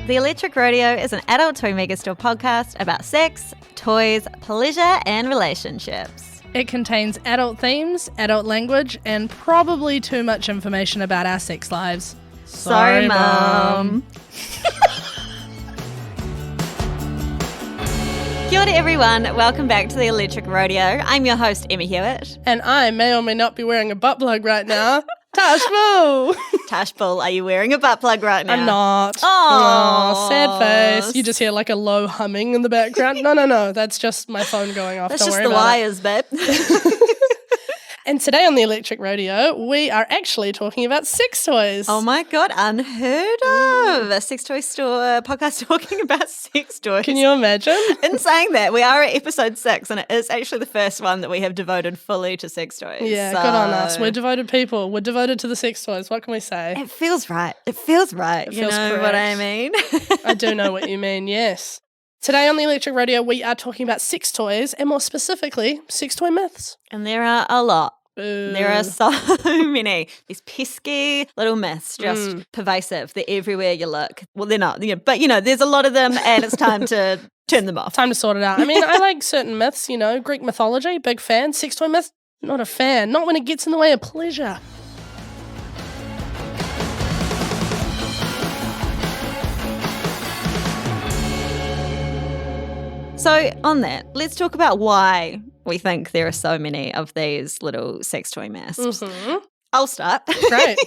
The Electric Rodeo is an adult toy megastore podcast about sex, toys, pleasure, and relationships. It contains adult themes, adult language, and probably too much information about our sex lives. Sorry, Mum. Kia ora everyone, welcome back to the Electric Rodeo. I'm your host, Emma Hewitt. And I may or may not be wearing a butt plug right now. Tash Bull! Tash Bull, are you wearing a butt plug right now? I'm not. Oh, sad face. You just hear like a low humming in the background. No. That's just my phone going off. That's Don't just worry the about wires, babe. And today on the Electric Rodeo, we are actually talking about sex toys. Oh my God, unheard of. A sex toy store podcast talking about sex toys. Can you imagine? In saying that, we are at episode 6 and it is actually the first one that we have devoted fully to sex toys. Yeah, so good on us. We're devoted people. We're devoted to the sex toys. What can we say? It feels right. It feels right. It You feels know correct. what I mean? I do know what you mean, yes. Today on the Electric Rodeo, we are talking about sex toys and more specifically, sex toy myths. And there are a lot. Boo. There are so many. These pesky little myths, just pervasive. They're everywhere you look. Well, they're not, but there's a lot of them and it's time to turn them off. Time to sort it out. I mean, I like certain myths, Greek mythology, big fan. Sex toy myths, not a fan. Not when it gets in the way of pleasure. So on that, let's talk about why we think there are so many of these little sex toy myths. Mm-hmm. I'll start. Great.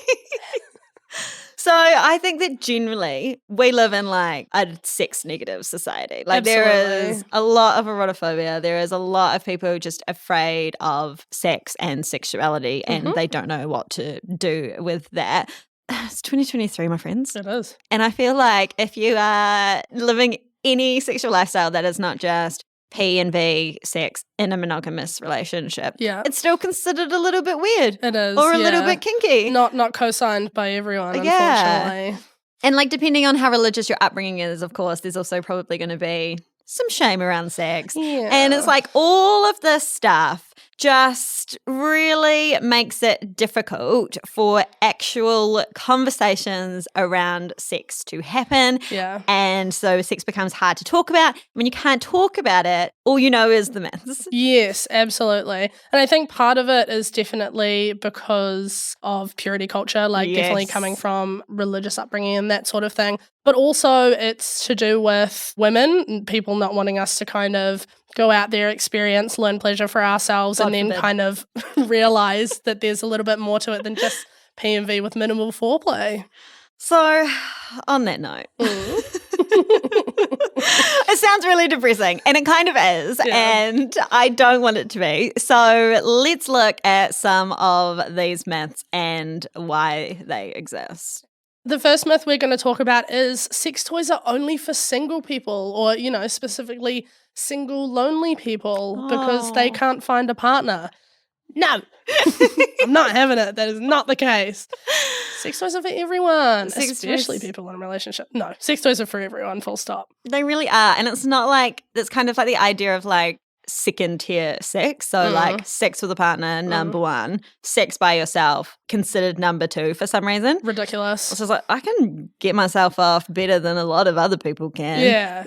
So I think that generally we live in like a sex negative society. Like there is a lot of erotophobia. There is a lot of people just afraid of sex and sexuality and they don't know what to do with that. It's 2023, my friends. It is. And I feel like if you are living any sexual lifestyle that is not just P and V sex in a monogamous relationship, it's still considered a little bit weird. It is. Or a little bit kinky. Not co-signed by everyone, unfortunately. And like depending on how religious your upbringing is, of course, there's also probably going to be some shame around sex. Yeah. And it's like all of this stuff just really makes it difficult for actual conversations around sex to happen. Yeah. And so sex becomes hard to talk about. When you can't talk about it, all you know is the myths. Yes, absolutely. And I think part of it is definitely because of purity culture, like definitely coming from religious upbringing and that sort of thing. But also it's to do with women and people not wanting us to kind of go out there, experience, learn pleasure for ourselves, and then kind of realize that there's a little bit more to it than just P and V with minimal foreplay. So, on that note, it sounds really depressing, and it kind of is, and I don't want it to be. So, let's look at some of these myths and why they exist. The first myth we're going to talk about is sex toys are only for single people or, specifically single lonely people because they can't find a partner. No, I'm not having it. That is not the case. Sex toys are for everyone, especially people in a relationship. No, sex toys are for everyone, full stop. They really are. And it's not like, it's kind of like the idea of like second tier sex. So like sex with a partner, number one, sex by yourself, considered number 2 for some reason. Ridiculous. It's just like, I can get myself off better than a lot of other people can. Yeah,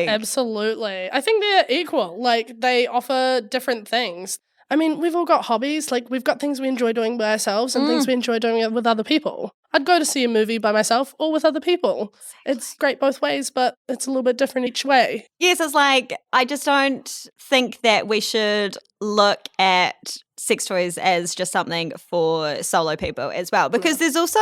absolutely. I think they're equal. Like they offer different things. I mean, we've all got hobbies. Like we've got things we enjoy doing by ourselves and things we enjoy doing with other people. I'd go to see a movie by myself or with other people. It's great both ways, but it's a little bit different each way. Yes, it's like, I just don't think that we should look at sex toys as just something for solo people as well. Because there's also,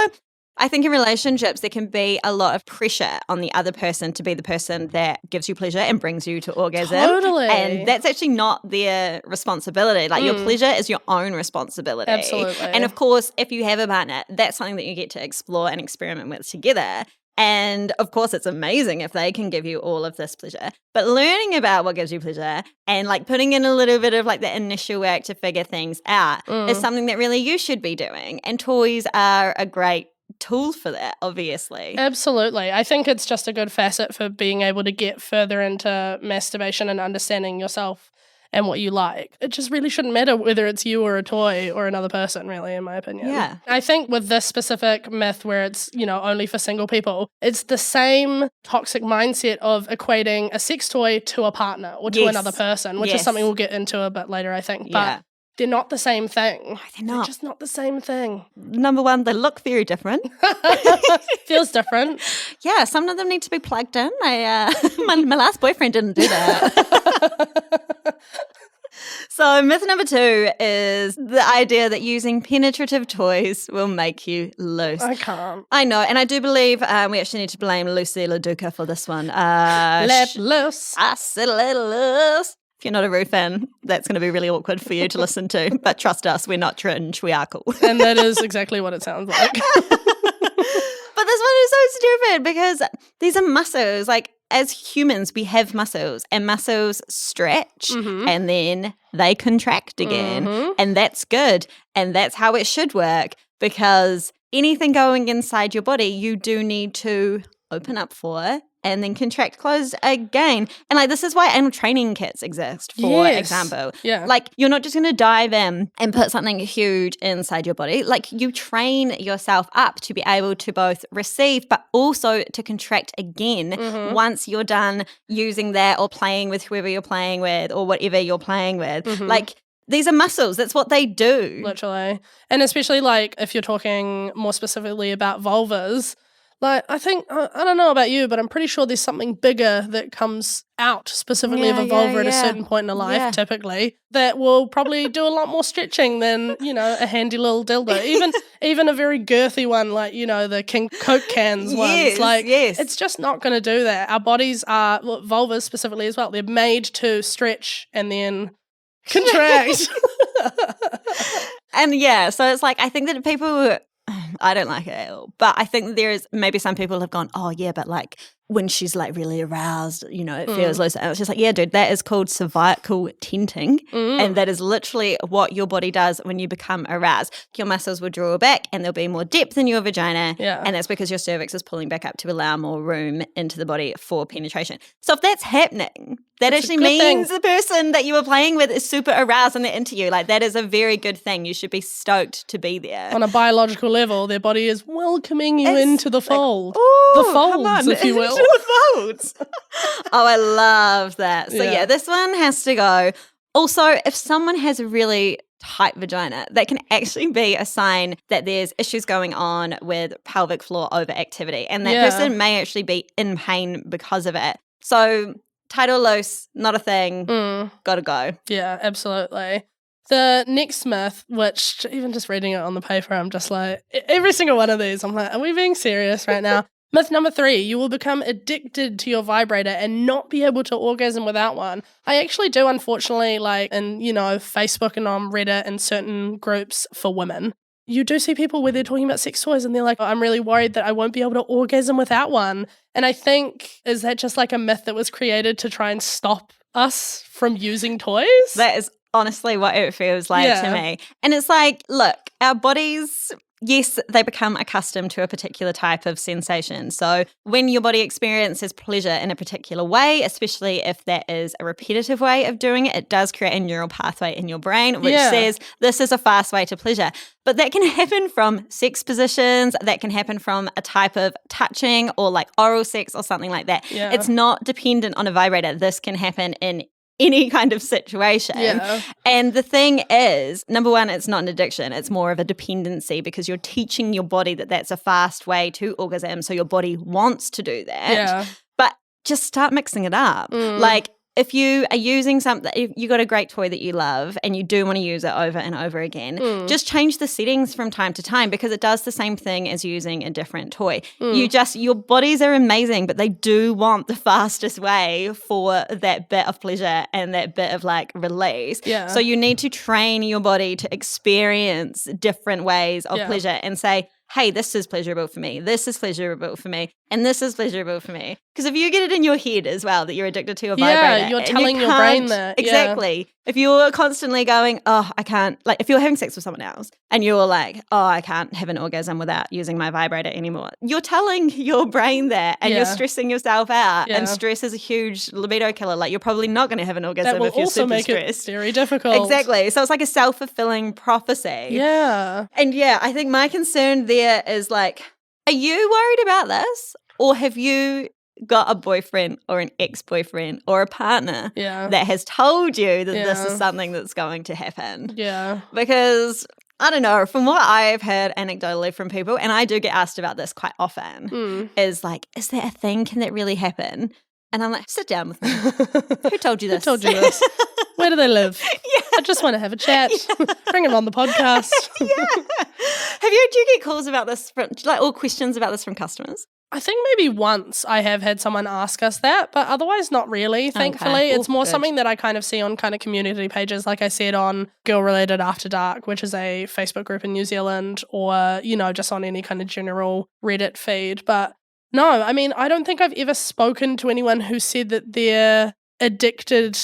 I think in relationships, there can be a lot of pressure on the other person to be the person that gives you pleasure and brings you to orgasm. Totally. And that's actually not their responsibility. Like your pleasure is your own responsibility. Absolutely. And of course, if you have a partner, that's something that you get to explore and experiment with together. And of course, it's amazing if they can give you all of this pleasure. But learning about what gives you pleasure and like putting in a little bit of like the initial work to figure things out is something that really you should be doing. And toys are a great tool for that, obviously. Absolutely. I think it's just a good facet for being able to get further into masturbation and understanding yourself and what you like. It just really shouldn't matter whether it's you or a toy or another person, really, in my opinion. Yeah. I think with this specific myth where it's, only for single people, it's the same toxic mindset of equating a sex toy to a partner or to another person, which is something we'll get into a bit later, I think. Yeah. But they're not the same thing. No, they're not. They're just not the same thing. Number one, they look very different. Feels different. Yeah, some of them need to be plugged in. My last boyfriend didn't do that. So myth number 2 is the idea that using penetrative toys will make you loose. I can't. I know, and I do believe we actually need to blame Lucy LaDuca for this one. Let loose. I said let loose. If you're not a Rue fan, that's going to be really awkward for you to listen to. But trust us, we're not cringe. We are cool. And that is exactly what it sounds like. But this one is so stupid because these are muscles. Like, as humans, we have muscles, and muscles stretch and then they contract again. And that's good. And that's how it should work, because anything going inside your body, you do need to open up for and then contract closed again. And like, this is why anal training kits exist, for example. Yeah. Like, you're not just going to dive in and put something huge inside your body. Like, you train yourself up to be able to both receive but also to contract again once you're done using that or playing with whoever you're playing with or whatever you're playing with. Like, these are muscles. That's what they do. Literally. And especially like if you're talking more specifically about vulvas, like, I think, I don't know about you, but I'm pretty sure there's something bigger that comes out specifically of a vulva at a certain point in a life, typically, that will probably do a lot more stretching than, a handy little dildo. Even a very girthy one, like, the King Coke cans ones. Like, it's just not going to do that. Our bodies are, vulvas specifically as well, they're made to stretch and then contract. And so it's like, I think that people... I don't like it at all. But I think there is maybe some people have gone, oh, yeah, but like when she's like really aroused, it feels loose. And it's just like, yeah, dude, that is called cervical tenting. And that is literally what your body does when you become aroused. Your muscles will draw back and there'll be more depth in your vagina. Yeah. And that's because your cervix is pulling back up to allow more room into the body for penetration. So if that's happening, that actually means the person that you were playing with is super aroused and they're into you. Like, that is a very good thing. You should be stoked to be there. On a biological level, their body is welcoming you into the fold. Like, the folds, if you will. Into the folds. Oh, I love that. So this one has to go. Also, if someone has a really tight vagina, that can actually be a sign that there's issues going on with pelvic floor overactivity. And that person may actually be in pain because of it. So tight or loose, not a thing. Gotta go. Yeah, absolutely. The next myth, which even just reading it on the paper, I'm just like, every single one of these, I'm like, are we being serious right now? Myth number 3, you will become addicted to your vibrator and not be able to orgasm without one. I actually do, unfortunately, like in, Facebook and on Reddit and certain groups for women. You do see people where they're talking about sex toys and they're like, oh, I'm really worried that I won't be able to orgasm without one. And I think, is that just like a myth that was created to try and stop us from using toys? That is honestly what it feels like to me. And it's like, look, our bodies... Yes, they become accustomed to a particular type of sensation. So when your body experiences pleasure in a particular way, especially if that is a repetitive way of doing it, it does create a neural pathway in your brain which says this is a fast way to pleasure. But that can happen from sex positions, that can happen from a type of touching or like oral sex or something like that. Yeah. It's not dependent on a vibrator. This can happen in any kind of situation. And the thing is, number one, it's not an addiction. It's more of a dependency because you're teaching your body that that's a fast way to orgasm. So your body wants to do that. But just start mixing it up. Like, if you are using something, if you got a great toy that you love and you do want to use it over and over again, just change the settings from time to time because it does the same thing as using a different toy. Your bodies are amazing, but they do want the fastest way for that bit of pleasure and that bit of like release. So you need to train your body to experience different ways of pleasure and say, hey, this is pleasurable for me. This is pleasurable for me. and this is pleasurable for me. Because if you get it in your head as well that you're addicted to a vibrator. Yeah, you're telling your brain that. Exactly. Yeah. If you're constantly going, oh, I can't, like if you're having sex with someone else and you're like, oh, I can't have an orgasm without using my vibrator anymore. You're telling your brain that and you're stressing yourself out. And stress is a huge libido killer. Like you're probably not going to have an orgasm if you're super make stressed. It very difficult. Exactly. So it's like a self-fulfilling prophecy. Yeah. And I think my concern there is like, are you worried about this? Or have you got a boyfriend or an ex-boyfriend or a partner that has told you that this is something that's going to happen? Yeah. Because I don't know, from what I've heard anecdotally from people, and I do get asked about this quite often, is like, is that a thing? Can that really happen? And I'm like, sit down with me. Who told you this? Who told you this? Where do they live? I just want to have a chat. Bring them on the podcast. Do you get calls about this, or questions about this from customers? I think maybe once I have had someone ask us that, but otherwise not really, thankfully. Okay. It's more something that I kind of see on kind of community pages, like I said, on Girl Related After Dark, which is a Facebook group in New Zealand, or, just on any kind of general Reddit feed. But no, I mean, I don't think I've ever spoken to anyone who said that they're addicted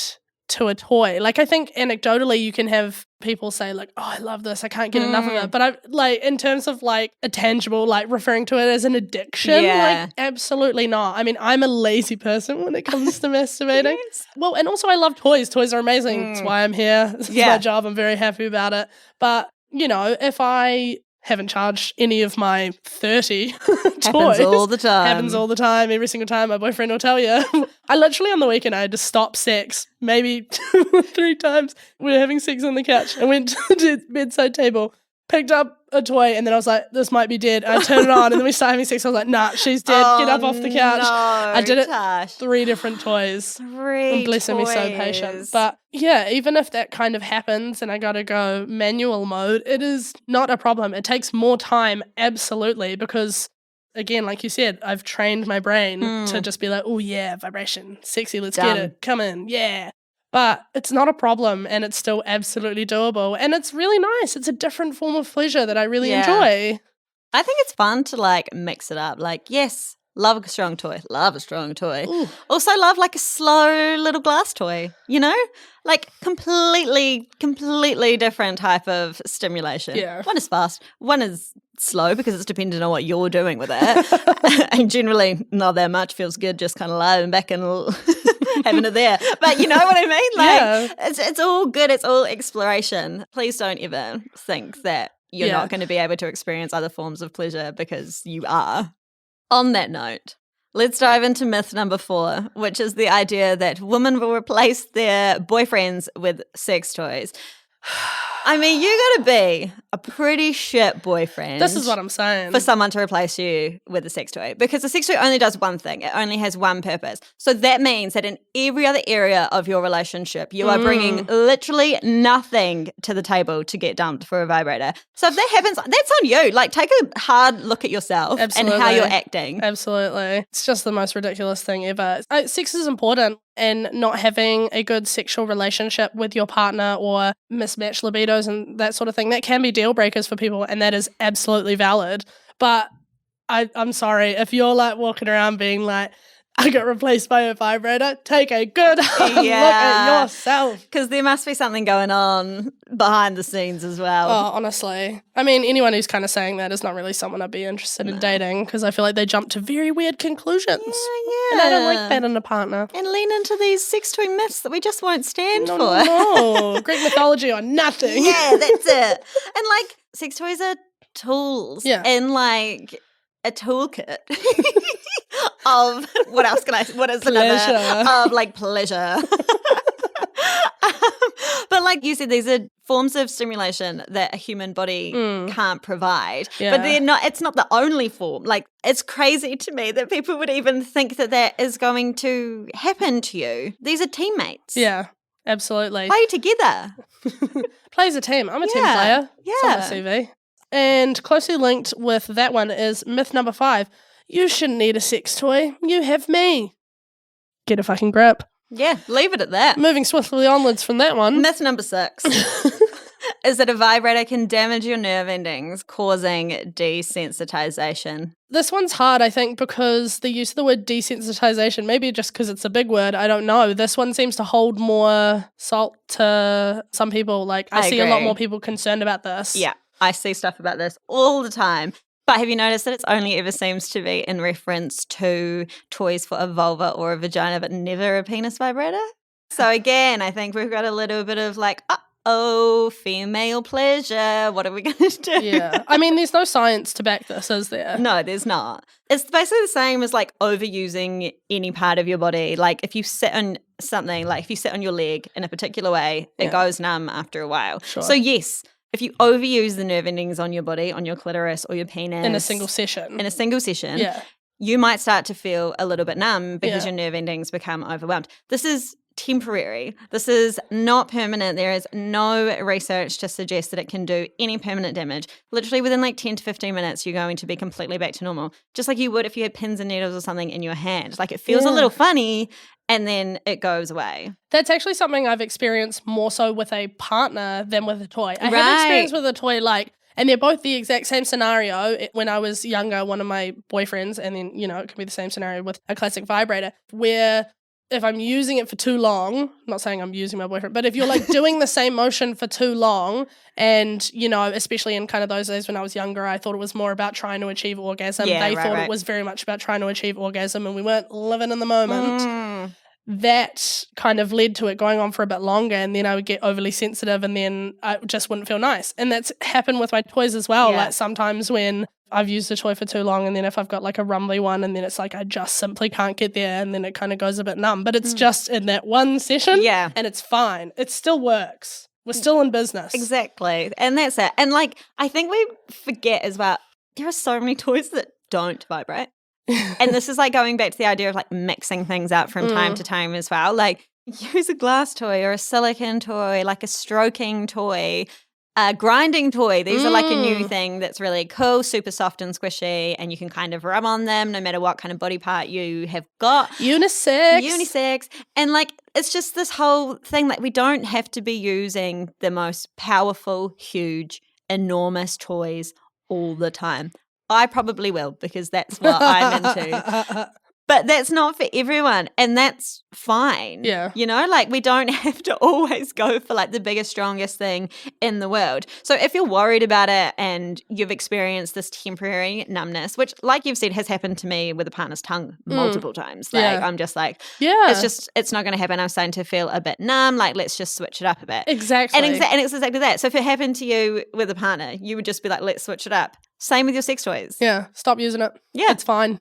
to a toy. Like, I think anecdotally you can have people say like, oh, I love this, I can't get enough of it. But I like, in terms of like a tangible, like referring to it as an addiction, like absolutely not. I mean, I'm a lazy person when it comes to masturbating. Well, and also I love toys. Toys are amazing. That's why I'm here. This is my job. I'm very happy about it. But, if I haven't charged any of my 30 toys. Happens all the time. Happens all the time. Every single time my boyfriend will tell you. I literally on the weekend I had to stop sex maybe 2 or 3 times. We were having sex on the couch. I went to the bedside table, picked up a toy, and then I was like, this might be dead. And I turned it on, and then we started having sex. I was like, nah, she's dead. Get up off the couch. No, I did it Tash. 3 different toys. 3 and blessing me so patient. But yeah, even if that kind of happens and I got to go manual mode, it is not a problem. It takes more time, absolutely, because again, like you said, I've trained my brain to just be like, oh yeah, vibration, sexy, let's get it, come in, yeah. But it's not a problem, and it's still absolutely doable, and it's really nice. It's a different form of pleasure that I really enjoy. I think it's fun to like mix it up. Like, yes, love a strong toy. Ooh. Also love like a slow little glass toy, Like completely different type of stimulation. Yeah. One is fast, one is slow because it's dependent on what you're doing with it. And generally not that much, feels good, just kind of lying back and having it there. But you know what I mean? Like it's all good, it's all exploration. Please don't ever think that you're not going to be able to experience other forms of pleasure, because you are. On that note, let's dive into myth number 4, which is the idea that women will replace their boyfriends with sex toys. I mean, you got to be a pretty shit boyfriend. This is what I'm saying. For someone to replace you with a sex toy. Because a sex toy only does one thing. It only has one purpose. So that means that in every other area of your relationship, you are bringing literally nothing to the table to get dumped for a vibrator. So if that happens, that's on you. Like, take a hard look at yourself and how you're acting. Absolutely. It's just the most ridiculous thing ever. Sex is important. And not having a good sexual relationship with your partner or mismatched libidos and that sort of thing, that can be deal breakers for people, and that is absolutely valid. But I'm sorry, if you're like walking around being like, I got replaced by a vibrator, take a good hard look at yourself. Because there must be something going on behind the scenes as well. Oh, honestly. I mean, anyone who's kind of saying that is not really someone I'd be interested in dating, because I feel like they jump to very weird conclusions. Yeah. And I don't like that in a partner. And lean into these sex toy myths that we just won't stand for. No. Greek mythology or nothing. Yeah, that's it. And like, sex toys are tools. Yeah. And like a toolkit of what is pleasure. Another of like pleasure. But like you said, these are forms of stimulation that a human body can't provide. Yeah. But it's not the only form. Like, it's crazy to me that people would even think that is going to happen to you. These are teammates. Yeah, absolutely. Play together. Play as a team. I'm a team player. Yeah. It's on my CV. And closely linked with that one is myth number 5. You shouldn't need a sex toy. You have me. Get a fucking grip. Yeah, leave it at that. Moving swiftly onwards from that one. Myth number 6 is that a vibrator can damage your nerve endings, causing desensitization. This one's hard, I think, because the use of the word desensitization, maybe just because it's a big word, I don't know. This one seems to hold more salt to some people. Like, I see a lot more people concerned about this. Yeah, I see stuff about this all the time. But have you noticed that it's only ever seems to be in reference to toys for a vulva or a vagina, but never a penis vibrator? So again, I think we've got a little bit of like, female pleasure. What are we going to do? Yeah. I mean, there's no science to back this, is there? No, there's not. It's basically the same as like overusing any part of your body. Like if you sit on something, like if you sit on your leg in a particular way, it goes numb after a while. Sure. So yes, if you overuse the nerve endings on your body, on your clitoris or your penis. In a single session. Yeah. You might start to feel a little bit numb because your nerve endings become overwhelmed. This is temporary. This is not permanent. There is no research to suggest that it can do any permanent damage. Literally within like 10 to 15 minutes, you're going to be completely back to normal. Just like you would if you had pins and needles or something in your hand. Like it feels a little funny and then it goes away. That's actually something I've experienced more so with a partner than with a toy. I have experience with a toy and they're both the exact same scenario. When I was younger, one of my boyfriends, and then, it can be the same scenario with a classic vibrator, where if I'm using it for too long, I'm not saying I'm using my boyfriend, but if you're like doing the same motion for too long and, especially in kind of those days when I was younger, I thought it was more about trying to achieve orgasm. They thought it was very much about trying to achieve orgasm and we weren't living in the moment. That kind of led to it going on for a bit longer and then I would get overly sensitive and then I just wouldn't feel nice. And that's happened with my toys as well. Like sometimes when I've used a toy for too long and then if I've got like a rumbly one and then it's like I just simply can't get there and then it kind of goes a bit numb. But it's just in that one session and it's fine. It still works. We're still in business. Exactly. And that's it. And like I think we forget as well, there are so many toys that don't vibrate. And this is like going back to the idea of like mixing things up from time to time as well. Like use a glass toy or a silicone toy, like a stroking toy, a grinding toy. These are like a new thing that's really cool, super soft and squishy, and you can kind of rub on them no matter what kind of body part you have got. Unisex. And like it's just this whole thing that we don't have to be using the most powerful, huge, enormous toys all the time. I probably will because that's what I'm into. But that's not for everyone and that's fine. Yeah. Like we don't have to always go for like the biggest, strongest thing in the world. So if you're worried about it and you've experienced this temporary numbness, which like you've said has happened to me with a partner's tongue multiple times. Like I'm just like, it's not going to happen. I'm starting to feel a bit numb. Like let's just switch it up a bit. Exactly. And it's exactly that. So if it happened to you with a partner, you would just be like, let's switch it up. Same with your sex toys. Yeah. Stop using it. Yeah. It's fine.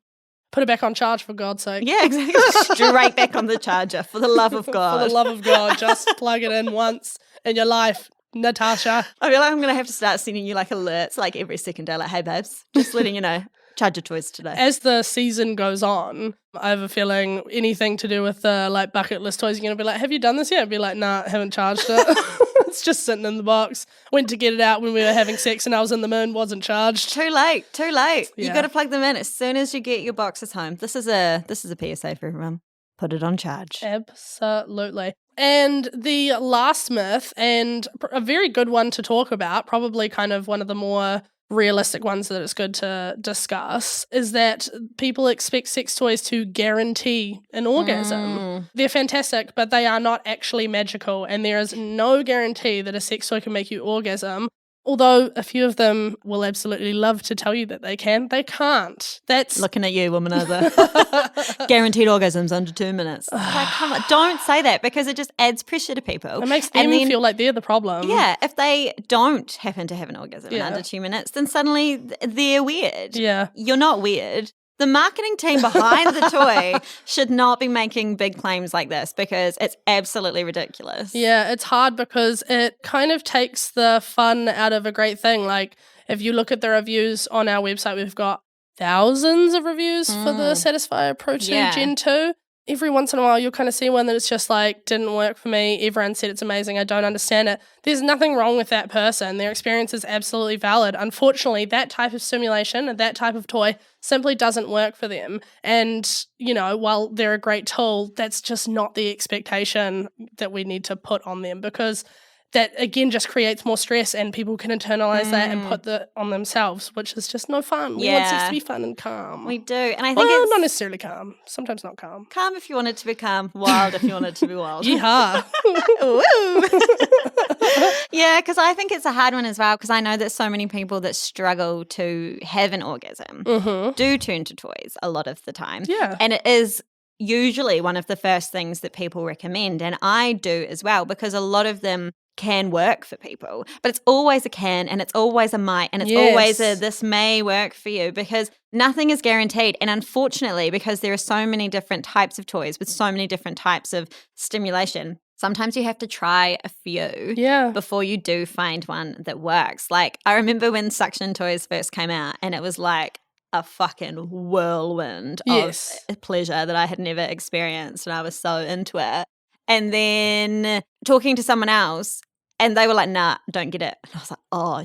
Put it back on charge, for God's sake. Yeah, exactly. Straight back on the charger, for the love of God. For the love of God, just plug it in once in your life, Natasha. I feel like I'm going to have to start sending you like alerts like every second day, like, hey, babes, just letting you know, charge your toys today. As the season goes on, I have a feeling anything to do with like bucket list toys, you're going to be like, have you done this yet? I'd be like, nah, haven't charged it. It's just sitting in the box. Went to get it out when we were having sex and I was in the moon, wasn't charged. Too late. Yeah. You got to plug them in as soon as you get your boxes home. This is a PSA for everyone. Put it on charge. Absolutely. And the last myth, and a very good one to talk about, probably kind of one of the more realistic ones that it's good to discuss, is that people expect sex toys to guarantee an orgasm. They're fantastic, but they are not actually magical, and there is no guarantee that a sex toy can make you orgasm. Although a few of them will absolutely love to tell you that they can, they can't. That's looking at you, womanizer. Guaranteed orgasms under 2 minutes. Like, come on, don't say that because it just adds pressure to people. It makes them feel like they're the problem. Yeah, if they don't happen to have an orgasm in under 2 minutes, then suddenly they're weird. Yeah. You're not weird. The marketing team behind the toy should not be making big claims like this because it's absolutely ridiculous. Yeah, it's hard because it kind of takes the fun out of a great thing. Like, if you look at the reviews on our website, we've got thousands of reviews for the Satisfyer Pro 2 Gen 2. Every once in a while, you'll kind of see one that it's just like, didn't work for me. Everyone said it's amazing. I don't understand it. There's nothing wrong with that person. Their experience is absolutely valid. Unfortunately, that type of stimulation and that type of toy simply doesn't work for them. And, while they're a great tool, that's just not the expectation that we need to put on them because that again just creates more stress, and people can internalize that and put that on themselves, which is just no fun. We want sex to be fun and calm. We do. And I think it's not necessarily calm. Sometimes not calm. Calm if you want it to be calm, wild if you want it to be wild. Yeehaw. Yeah, because I think it's a hard one as well, because I know that so many people that struggle to have an orgasm do turn to toys a lot of the time. Yeah. And it is usually one of the first things that people recommend, and I do as well, because a lot of them can work for people, but it's always a can and it's always a might and it's always a this may work for you, because nothing is guaranteed. And unfortunately, because there are so many different types of toys with so many different types of stimulation, sometimes you have to try a few before you do find one that works. Like, I remember when suction toys first came out, and it was like a fucking whirlwind of pleasure that I had never experienced, and I was so into it. And then talking to someone else, and they were like, nah, don't get it. And I was like, oh,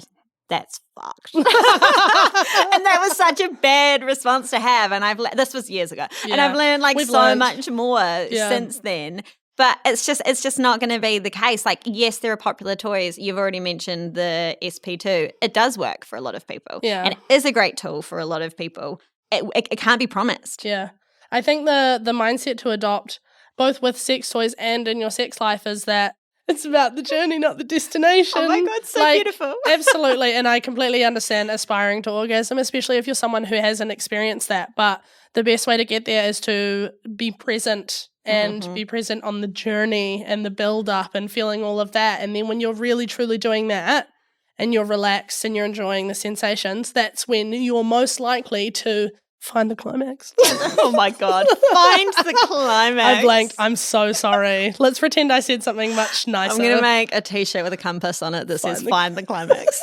that's fucked. And that was such a bad response to have. And this was years ago. Yeah. And I've learned much more since then. But it's just not going to be the case. Like, yes, there are popular toys. You've already mentioned the SP2. It does work for a lot of people. Yeah. And it is a great tool for a lot of people. It can't be promised. Yeah. I think the mindset to adopt, both with sex toys and in your sex life, is that it's about the journey, not the destination. Oh my God, so beautiful. Absolutely. And I completely understand aspiring to orgasm, especially if you're someone who hasn't experienced that. But the best way to get there is to be present and be present on the journey and the build up and feeling all of that. And then when you're really, truly doing that and you're relaxed and you're enjoying the sensations, that's when you're most likely to find the climax. Oh my God. Find the climax. I blanked. I'm so sorry. Let's pretend I said something much nicer. I'm going to make a t-shirt with a compass on it that says find the climax.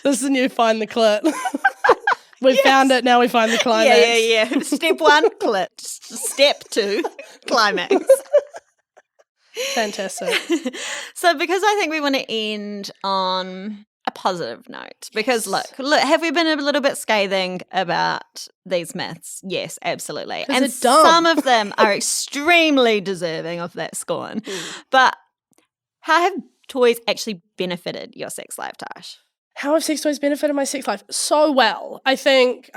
This is the new find the clit. We found it, now we find the climax. Yeah. Step 1, clit. Step 2, climax. Fantastic. So because I think we want to end on a positive note, because look, have we been a little bit scathing about these myths? Yes, absolutely. And some of them are extremely deserving of that scorn. But how have toys actually benefited your sex life, Tash? How have sex toys benefited my sex life? So well. I think,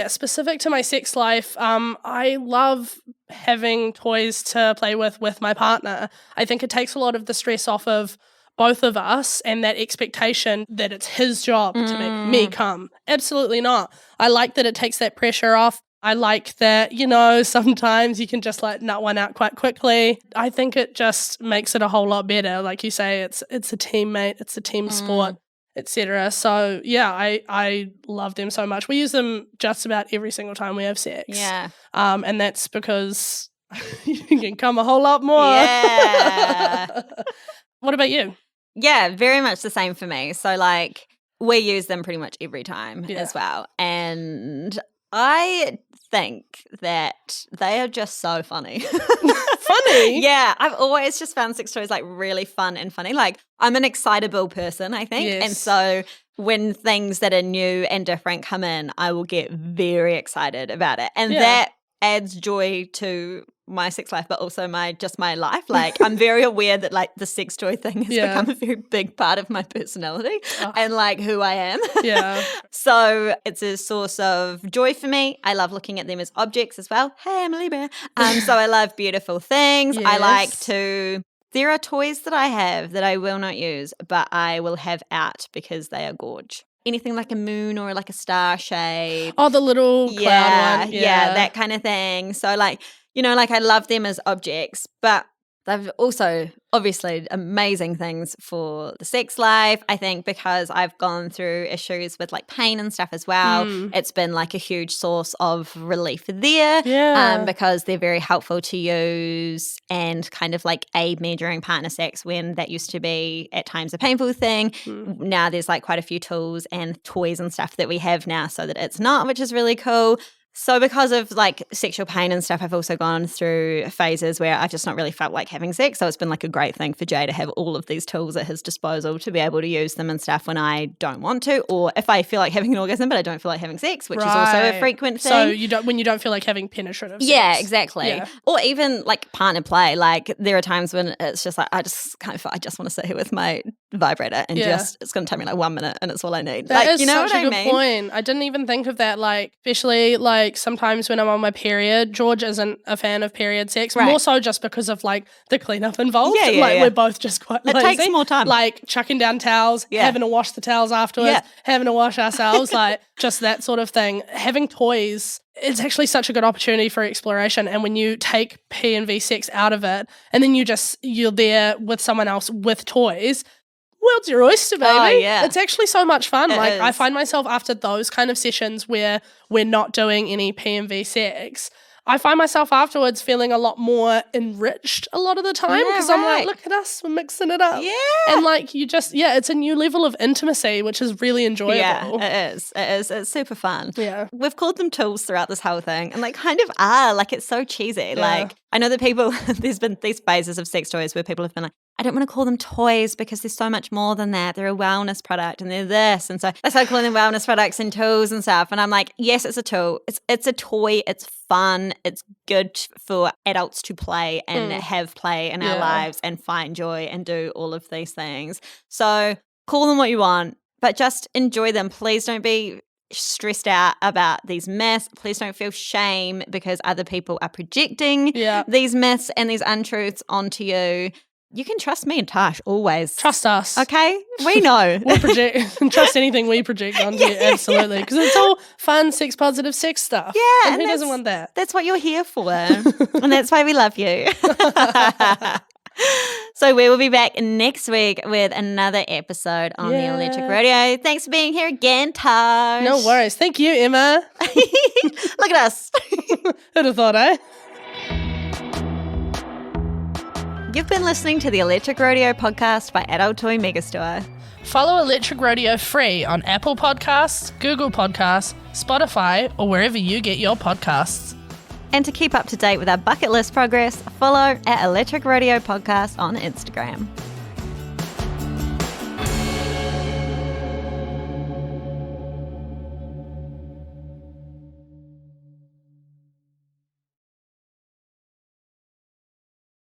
specific to my sex life, I love having toys to play with my partner. I think it takes a lot of the stress off of both of us and that expectation that it's his job to make me come. Absolutely not. I like that it takes that pressure off. I like that, sometimes you can just nut one out quite quickly. I think it just makes it a whole lot better. Like you say, it's a teammate, it's a team sport, etc. So yeah, I love them so much. We use them just about every single time we have sex. Yeah. And that's because you can come a whole lot more. Yeah. What about you? Yeah, very much the same for me. So we use them pretty much every time as well. And I think that they are just so funny. Funny? Yeah, I've always just found sex toys really fun and funny. I'm an excitable person, I think. Yes. And so when things that are new and different come in, I will get very excited about it. And that adds joy to my sex life, but also my life. I'm very aware that the sex toy thing has become a very big part of my personality and who I am. Yeah. So it's a source of joy for me. I love looking at them as objects as well. Hey, I'm a Libra. So I love beautiful things. Yes. There are toys that I have that I will not use, but I will have out because they are gorge. Anything like a moon or a star shape. Oh, the little cloud one. Yeah, that kind of thing. So I love them as objects, but they've also obviously amazing things for the sex life. I think because I've gone through issues with pain and stuff as well, it's been a huge source of relief there. Yeah. Because they're very helpful to use and kind of aid me during partner sex when that used to be at times a painful thing. Now there's quite a few tools and toys and stuff that we have now so that it's not, which is really cool. So because of sexual pain and stuff, I've also gone through phases where I've just not really felt like having sex. So it's been a great thing for Jay to have all of these tools at his disposal to be able to use them and stuff when I don't want to, or if I feel like having an orgasm but I don't feel like having sex, which is also a frequent thing. So when you don't feel like having penetrative sex. Yeah, exactly. Yeah. Or even partner play. There are times when it's just I just want to sit here with my vibrator and it's going to take me like 1 minute and it's all I need. That is you know such what a good I mean? point. I didn't even think of that. Like, especially like sometimes when I'm on my period, George isn't a fan of period sex, more so just because of like the cleanup involved. We're both just quite lazy. It takes more time. Like chucking down towels, having to wash the towels afterwards, having to wash ourselves, like just that sort of thing. Having toys, it's actually such a good opportunity for exploration. And when you take P and V sex out of it and then you're there with someone else with toys, world's your oyster, baby. Oh, yeah. It's actually so much fun. It is. I find myself after those kind of sessions where we're not doing any P and V sex, I find myself afterwards feeling a lot more enriched a lot of the time because I'm like, look at us, we're mixing it up. Yeah. And like you just, it's a new level of intimacy, which is really enjoyable. Yeah, it is. It is. It's super fun. Yeah. We've called them tools throughout this whole thing and like kind of are. Like it's so cheesy. Like I know that people, there's been these phases of sex toys where people have been like, I don't want to call them toys because there's so much more than that. They're a wellness product and they're this. And so I started calling them wellness products and tools and stuff. And I'm like, yes, it's a tool. It's a toy. It's fun. It's good for adults to play and have play in our lives and find joy and do all of these things. So call them what you want, but just enjoy them. Please don't be stressed out about these myths. Please don't feel shame because other people are projecting these myths and these untruths onto you. You can trust me and Tash always. Trust us. Okay? We know. We'll trust anything we project onto you, absolutely. Because it's all fun, sex-positive sex stuff. Yeah. And who doesn't want that? That's what you're here for. And that's why we love you. So we will be back next week with another episode on the Electric Rodeo. Thanks for being here again, Tash. No worries. Thank you, Emma. Look at us. Who'd have thought, eh? You've been listening to the Electric Rodeo podcast by Adult Toy Megastore. Follow Electric Rodeo free on Apple Podcasts, Google Podcasts, Spotify, or wherever you get your podcasts. And to keep up to date with our bucket list progress, follow at Electric Rodeo Podcast on Instagram.